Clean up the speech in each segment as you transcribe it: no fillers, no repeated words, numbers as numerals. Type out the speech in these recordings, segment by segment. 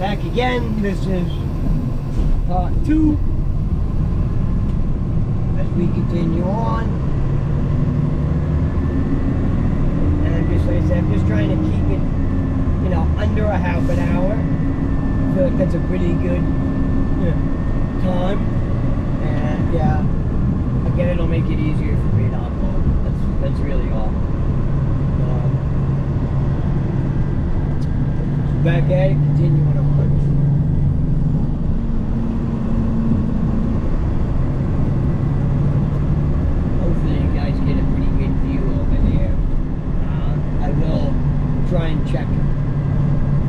Back again. This is part 2 as we continue on. And just like I said, I'm just trying to keep it, you know, under a half an hour. I feel like that's a pretty good time. And again, it'll make it easier for me to upload. That's really all. Back at it, continuing on. Hopefully you guys get a pretty good view over there. I will try and check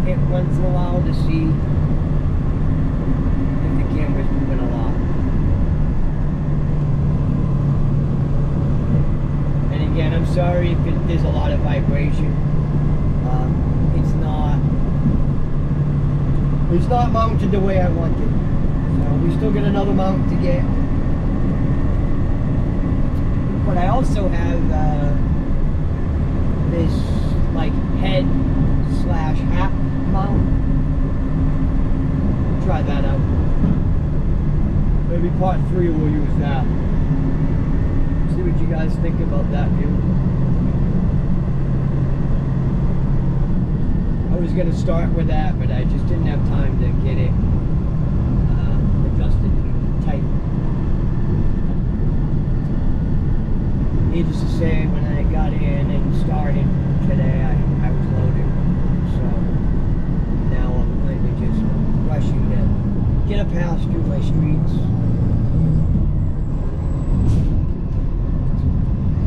it once in a while to see if the camera's moving a lot. And again, I'm sorry if there's a lot of vibration. It's not mounted the way I want it. So we still got another mount to get. But I also have this like head / hat mount. Try that out. Maybe part 3 we'll use that. See what you guys think about that view. I was going to start with that, but I just didn't have time to get it adjusted tight. Needless to say, when I got in and started today, I was loaded. So now I'm kind of just rushing to get a pass through my streets.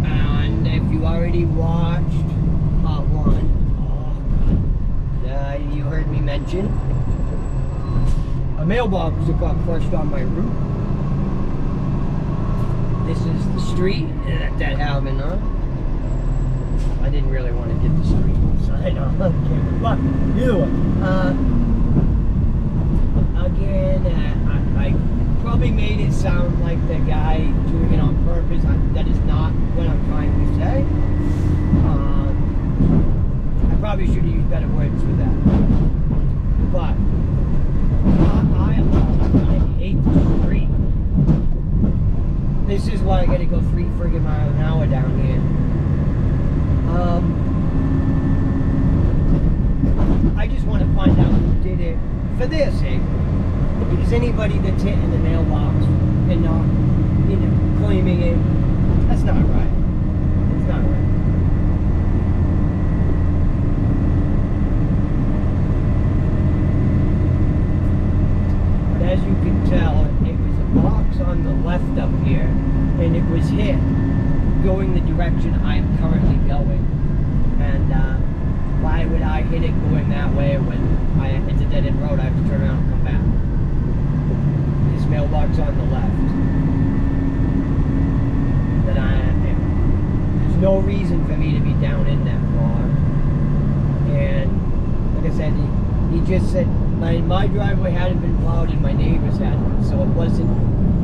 And if you already watched part 1, you heard me mention a mailbox that got crushed on my roof. This is the street that happened on. I didn't really want to get the street side on camera, but either way. Again, I probably made it sound like the guy doing it on purpose. That is not what I'm trying to say. I probably should have used better words for that. But I hate the street. This is why I gotta go 3 friggin' miles an hour down here. I just want to find out who did it for their sake. Because anybody that's hitting the mailbox and not, you know, claiming it, that's not right. It's not right. As you can tell, it was a box on the left up here, and it was hit going the direction I'm currently going. And why would I hit it going that way when it's a dead-end road? I have to turn around and come back. This mailbox on the left. There's no reason for me to be down in that far. And like I said, he just said, my driveway hadn't been plowed and my neighbor's had one, so it wasn't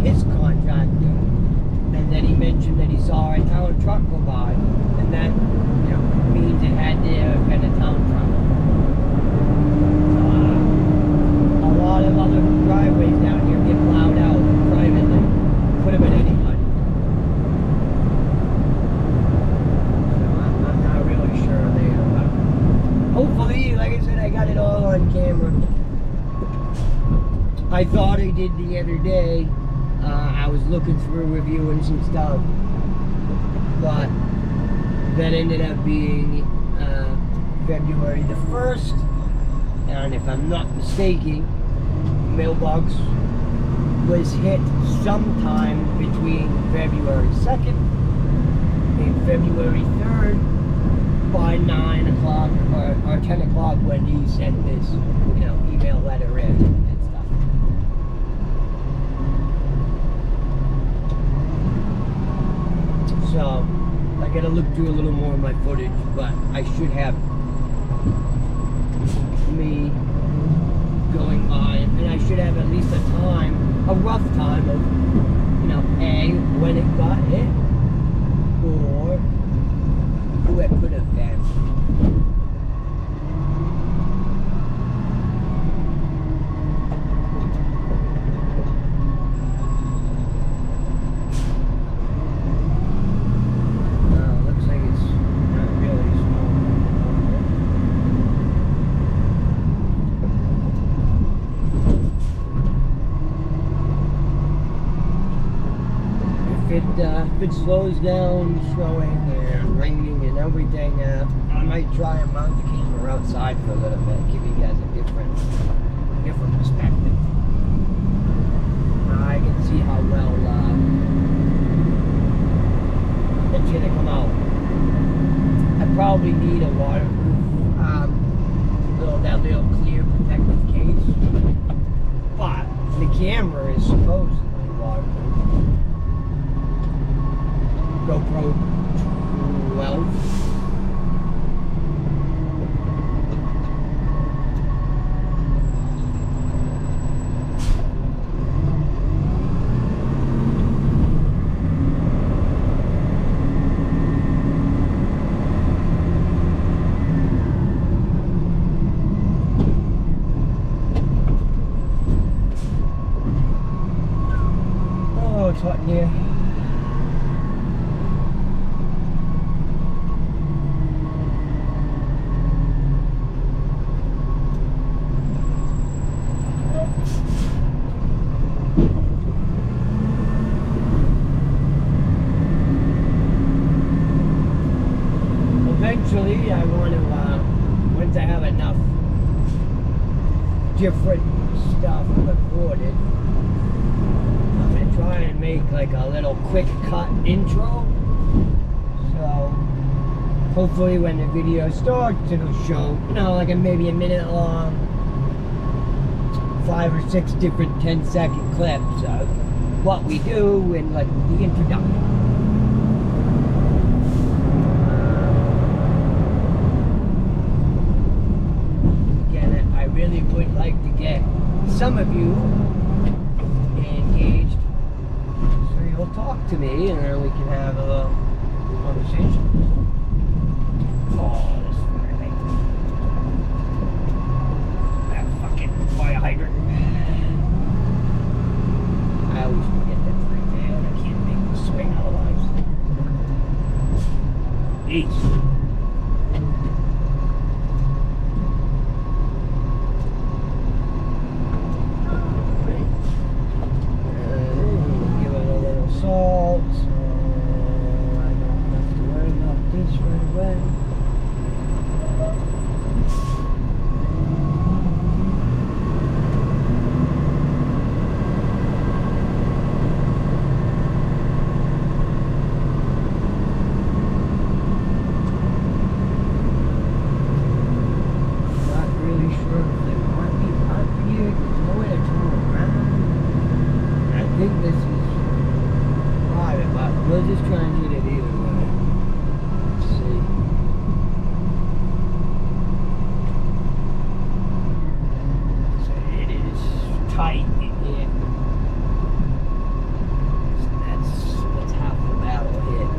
his contractor. And then he mentioned that he saw a town truck go by, and that, you know, means it had to have been a town truck. A lot of other driveways down here get plowed out privately. Could have been anybody. So I'm not really sure there, but hopefully, like I said, I got it all on camera. I thought I did the other day. I was looking through reviewing some stuff, but that ended up being February the 1st, and if I'm not mistaken, mailbox was hit sometime between February 2nd and February 3rd by 9 o'clock or 10 o'clock when he sent this, you know, email letter in and stuff. So I gotta look through a little more of my footage, but I should have me going by, and I should have at least a rough time of, you know, when it got hit, or who it could have been. it slows down, snowing and raining and everything, I might try and mount the camera outside for a little bit, give you guys a different perspective. I can see how well it's gonna come out. I probably need a waterproof, that little clear protective case, but the camera is supposedly waterproof. GoPro 12. Oh, it's hot in here. Eventually, I want to, once I have enough different stuff recorded, I'm going to try and make like a little quick cut intro. So, hopefully when the video starts, it'll show, like maybe a minute long, 5 or 6 different 10-second clips of what we do and like the introduction. I really would like to get some of you engaged, so you'll talk to me and then we can have a little conversation. Oh, this fire thing. That fucking fire hydrant. I always forget that's right there and I can't make the swing otherwise. Each. Salt, so I don't have to worry about this right away. Not really sure if there might be park here. There's nowhere to turn around. I think this is private, but we'll just try and get it either way. Let's see. So it is tight in here. So that's half the battle hit.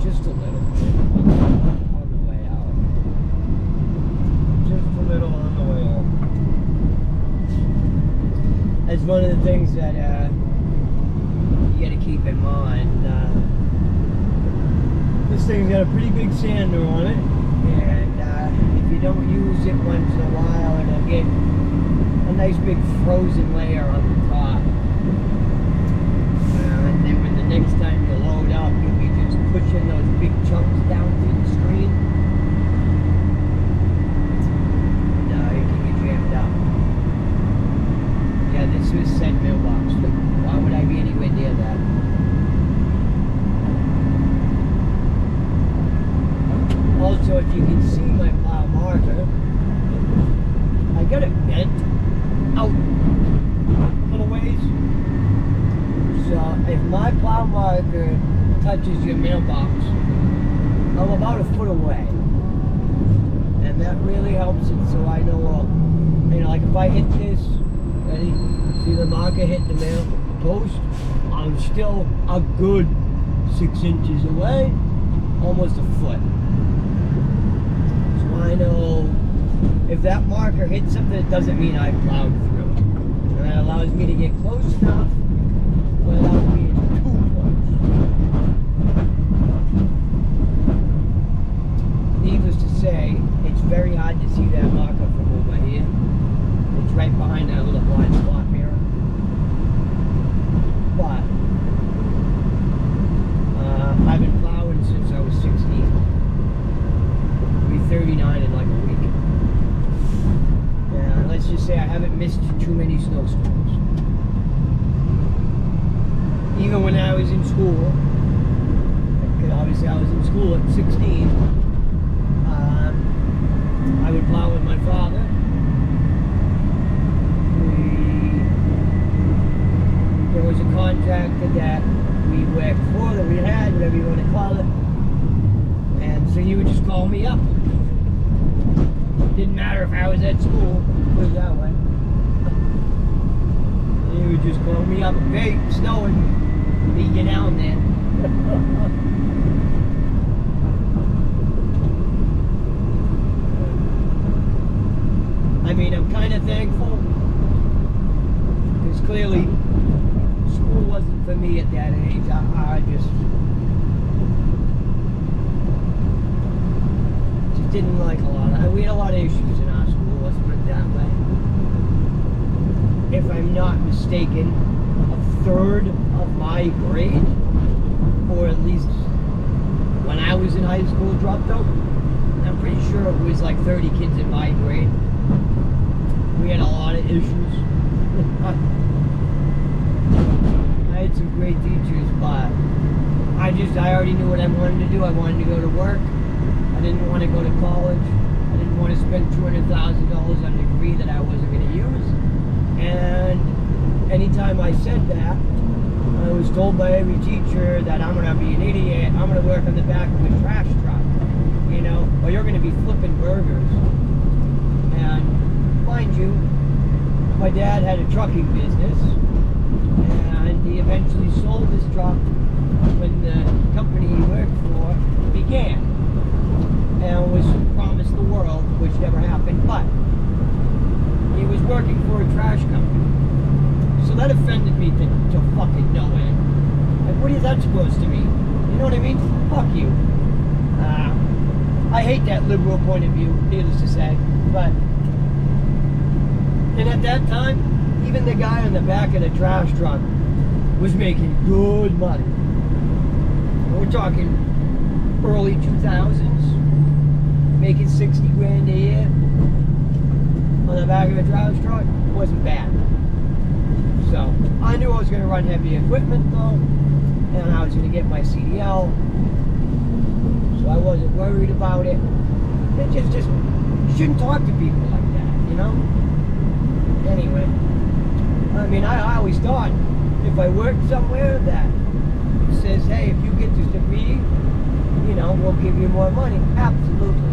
Just a little bit on the way out. Just a little on the way out. That's one of the things that you gotta keep in mind. This thing's got a pretty big sander on it, and if you don't use it once in a while, it'll get a nice big frozen layer on the top. And then when the next time you load up, you'll be just pushing those big chunks down through the screen. No, you can get jammed up. Yeah, this was said mailbox. Why would I be anywhere near that? Also, if you can see my plow marker, I got it bent out a little ways. So if my plow marker touches your mailbox, I'm about a foot away. And that really helps it so I know, like if I hit this, ready? See the marker hit the mail post? I'm still a good 6 inches away, almost a foot. So I know if that marker hits something, it doesn't mean I plowed through it. And that allows me to get close enough without being too close. Needless to say, it's very hard to see that marker from over here. It's right behind that little blind spot mirror. But I've been plowing since I was 16. I'll be 39 in like a week. Yeah, let's just say I haven't missed too many snowstorms. Even when I was in school, because obviously I was in school at 16, I would plow with my father. There was a contractor that we worked for, that we had, whatever you want to call it. And so he would just call me up. Didn't matter if I was at school, put it that way. He would just call me up, hey, it's snowing, me get down there. I mean, I'm kind of thankful, because clearly school wasn't for me at that age. I just didn't like a lot of, we had a lot of issues in our school, let's put it that way. If I'm not mistaken, a third of my grade, or at least when I was in high school, dropped out. I'm pretty sure it was like 30 kids in my grade. We had a lot of issues. I had some great teachers, but I already knew what I wanted to do. I wanted to go to work. I didn't want to go to college. I didn't want to spend $200,000 on a degree that I wasn't going to use. And anytime I said that, I was told by every teacher that I'm going to be an idiot. I'm going to work on the back of a trash truck, you know, or you're going to be flipping burgers. And mind you, my dad had a trucking business, and he eventually sold his truck when the company he worked for began, and was promised the world, which never happened. But he was working for a trash company, so that offended me to fucking no end. Like, what is that supposed to mean? You know what I mean? Fuck you. I hate that liberal point of view, needless to say, but. And at that time, even the guy on the back of the trash truck was making good money. We're talking early 2000s, making 60 grand a year on the back of a trash truck. Wasn't bad. So I knew I was going to run heavy equipment though, and I was going to get my CDL. So I wasn't worried about it. It just you shouldn't talk to people like that, you know? Anyway, I mean, I always thought if I worked somewhere that says, hey, if you get this degree, you know, we'll give you more money. Absolutely.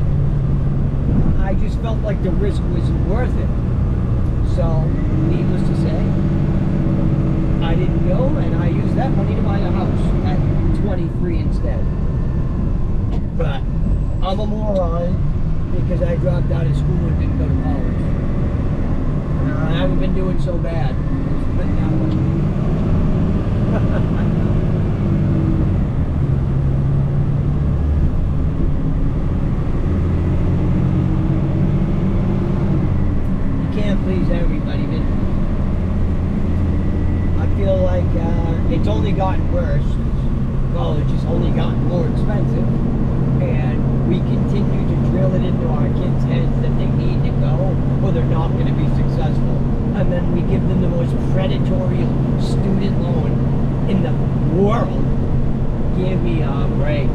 I just felt like the risk wasn't worth it. So, needless to say, I didn't go, and I used that money to buy a house at 23 instead. But I'm a moron because I dropped out of school and didn't go to college. I haven't been doing so bad. Let's put it that way. You can't please everybody, man. I feel like it's only gotten worse. College has only gotten more expensive, and we continue to drill it into our kids' heads that they need to go, or they're not going to be successful. And then we give them the most predatory student loan in the world. Give me a break.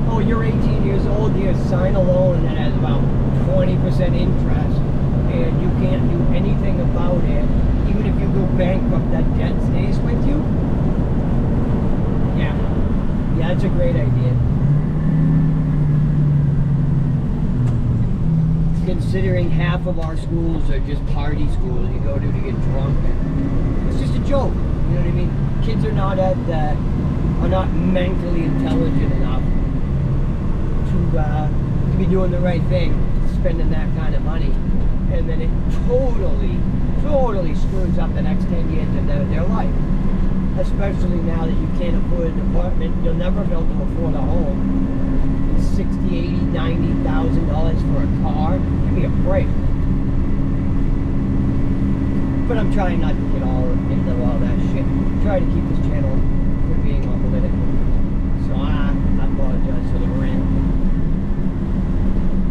Oh, you're 18 years old, you sign a loan that has about 20% interest, and you can't do anything about it. Even if you go bankrupt, that debt stays with you? Yeah, that's a great idea. Considering half of our schools are just party schools you go to get drunk. It's just a joke, you know what I mean? Kids are not at the are not mentally intelligent enough to be doing the right thing, spending that kind of money, and then it totally screws up the next 10 years of their life. Especially now that you can't afford an apartment, you'll never be able to afford a home. It's $60,000, $80,000, $90,000 for a car. Give me a break. But I'm trying not to get all into all that shit. Try to keep this channel from being all political. So I apologize for the rant.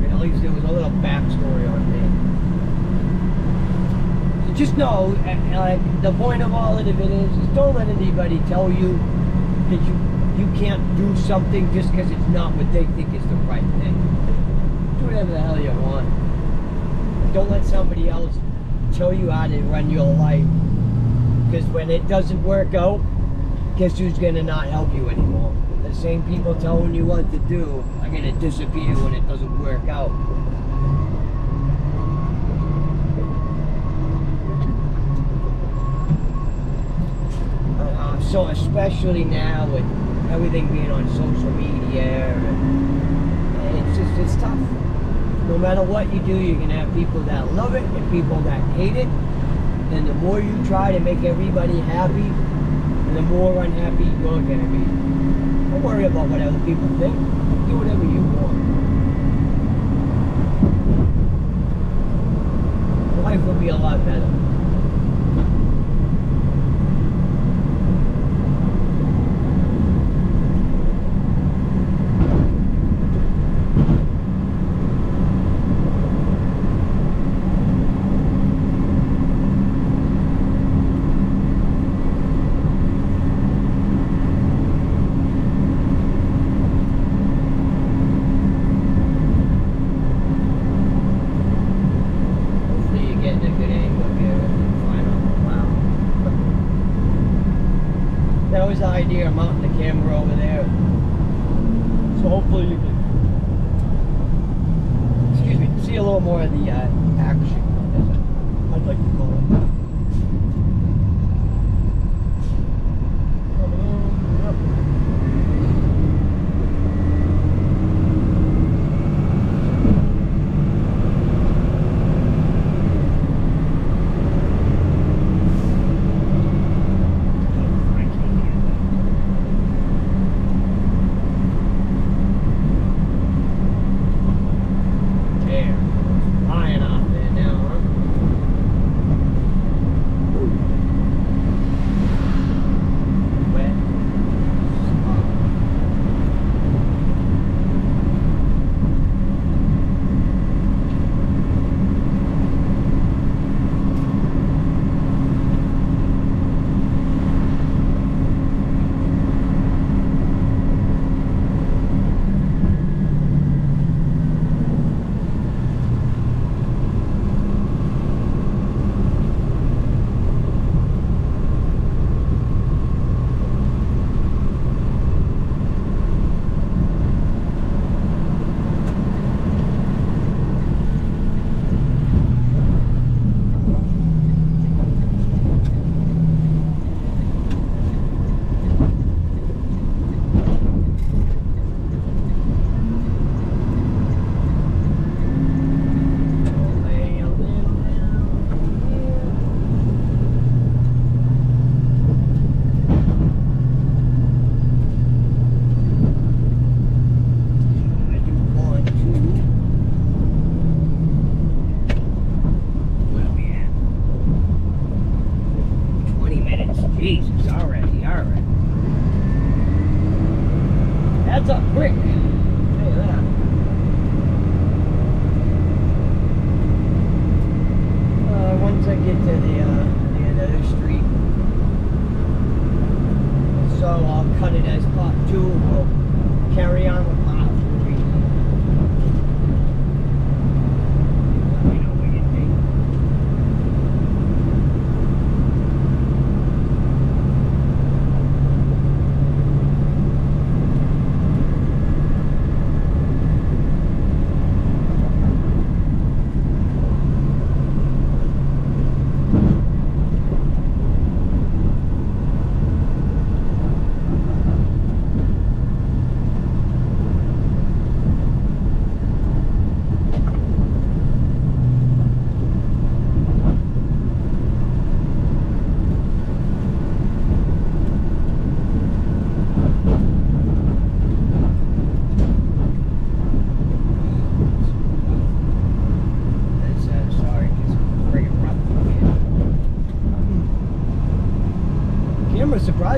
But at least there was a little backstory on me. So just know, the point of all of it is don't let anybody tell you that you can't do something just because it's not what they think is the right thing. Do whatever the hell you want. Don't let somebody else tell you how to run your life, because when it doesn't work out, guess who's gonna not help you anymore? The same people telling you what to do are gonna disappear when it doesn't work out. So especially now with everything being on social media, it's tough. No matter what you do, you're going to have people that love it and people that hate it. And the more you try to make everybody happy, the more unhappy you're going to be. Don't worry about what other people think. Do whatever you want. Life will be a lot better. That was the idea of mounting the camera over there. So hopefully you can, excuse me, see a little more of the action, as I'd like to call it.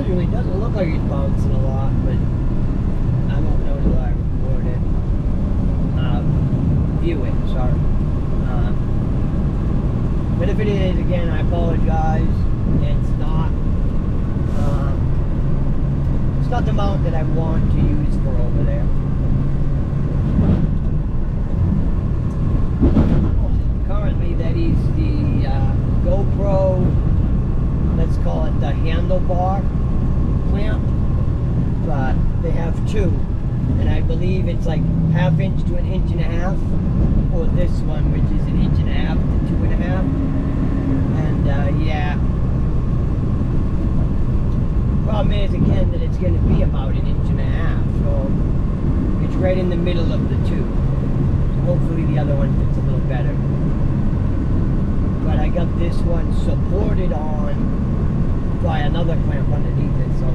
Surprisingly, it doesn't look like it's bouncing a lot, but I won't know until I record it. View it, sorry. But if it is, again, I apologize. It's not the mount that I want to use for over there. Currently, that is the GoPro, let's call it the handlebar clamp, but they have two, and I believe it's like 1/2 inch to 1.5 inches, or this one, which is 1.5 inches to 2.5, and yeah. Problem is, again, that it's going to be about 1.5 inches, so it's right in the middle of the two. So hopefully the other one fits a little better. But I got this one supported on by another clamp underneath it, so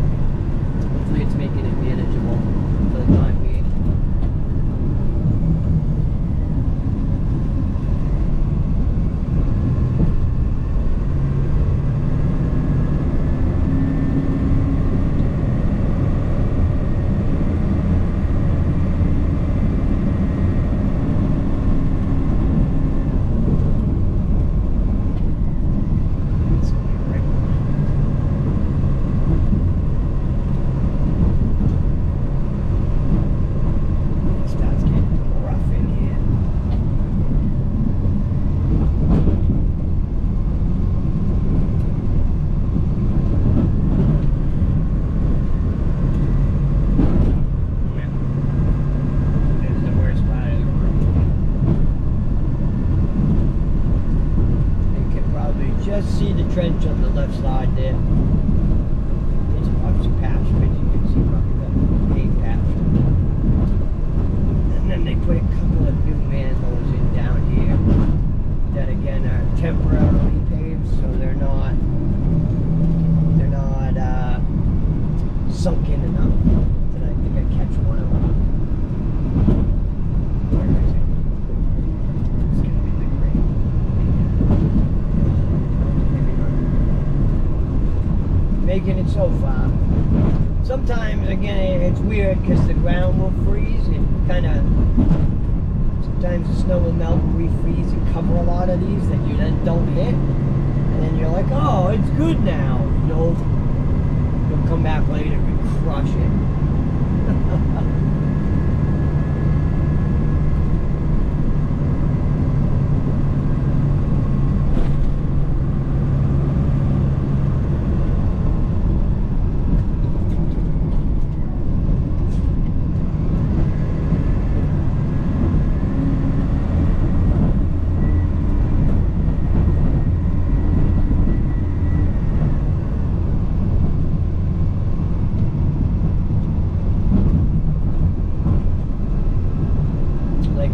hopefully it's making it manageable for the time being. Just see the trench on the left side there. It's obviously patched, but you can see probably the paved patch. And then they put a couple of new manholes in down here that again are temporarily paved, so they're not sunk in enough that I think I catch one of them. Where is it? It's gonna be the grade. Making it so far. Sometimes, again, it's weird because the ground will freeze and kind of, sometimes the snow will melt and refreeze and cover a lot of these that you then don't hit. And then you're like, oh, it's good now. Nope. You'll come back later and crush it.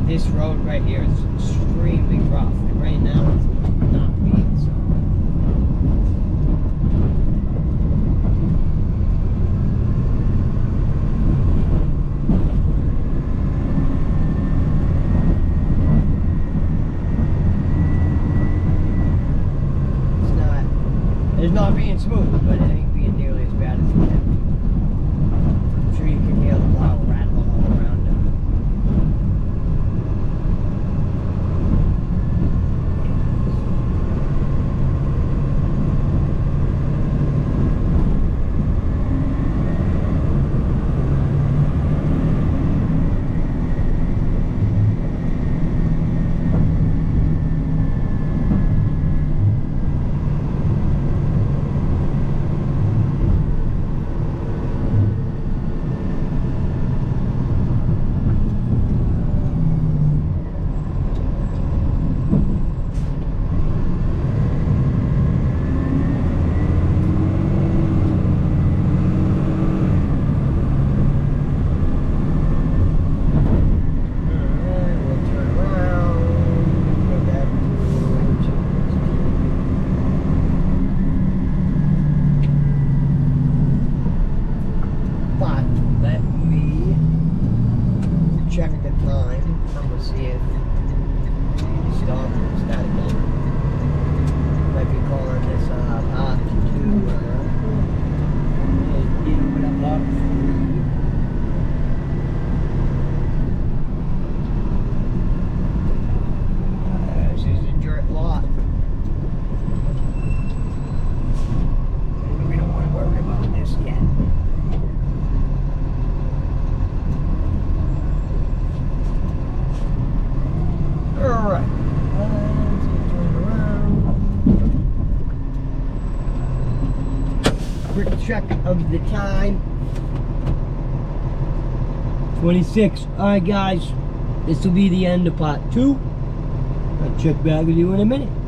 This road right here is extremely rough, and right now it's not being so. It's not being smooth, but it ain't being nearly as bad as it can be. I'm sure you can hear the plow rattling all around it. quick check of the time. 26. Alright guys, this will be the end of part 2. I'll check back with you in a minute.